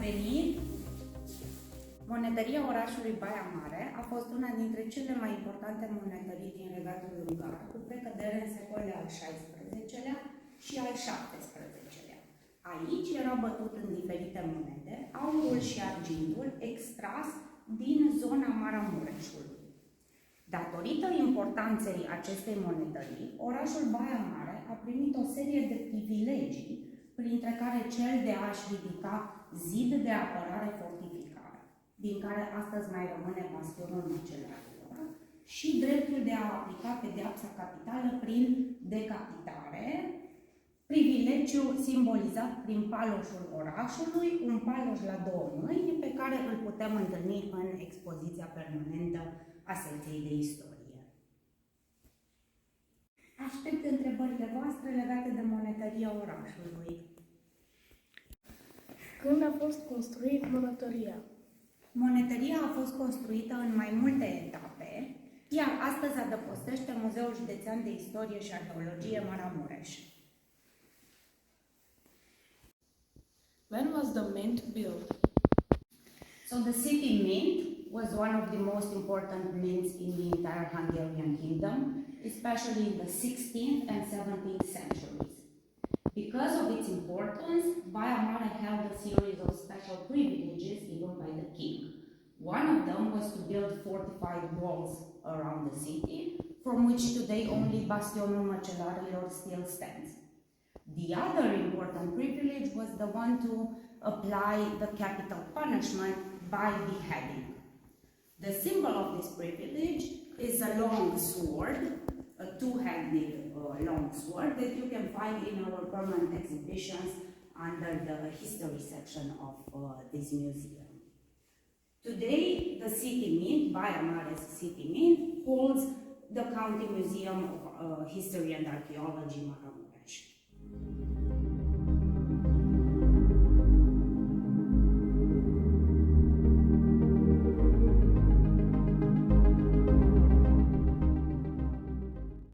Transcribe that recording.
revenit! Monetăria orașului Baia Mare a fost una dintre cele mai importante monetării din Regatul Ungar, cu precădere în secolele al XVI-lea și al XVII-lea. Aici era bătut în diferite monede aurul și argintul extras din zona Maramureșului. Datorită importanței acestei monetării, orașul Baia Mare a primit o serie de privilegii, printre care cel de a-și ridica zid de apărare fortificare, din care astăzi mai rămâne bastionul Măcelarilor, și dreptul de a aplica pedeapsa capitală prin decapitare, privilegiu simbolizat prin paloșul orașului, un paloș la două mâini, pe care îl putem întâlni în expoziția permanentă a secției de istorie. Aștept întrebările voastre legate de monetăria orașului. Când a fost construit monetăria? Monetăria a fost construită în mai multe etape, iar astăzi adăpostește Muzeul Județean de Istorie și Arheologie Maramureș. When was the mint built? So the city mint was one of the most important mints in the entire Hungarian kingdom, especially in the 16th and 17th centuries. Because of its importance, Baia Mare held a series of special privileges given by the king. One of them was to build fortified walls around the city, from which today only Bastionul Măcelarilor still stands. The other important privilege was the one to apply the capital punishment by beheading. The symbol of this privilege is a long sword, a two-handed long sword that you can find in our permanent exhibitions under the history section of this museum. Today, the city mint, Baia Mare's city mint, holds the County Museum of History and Archaeology Maramureș.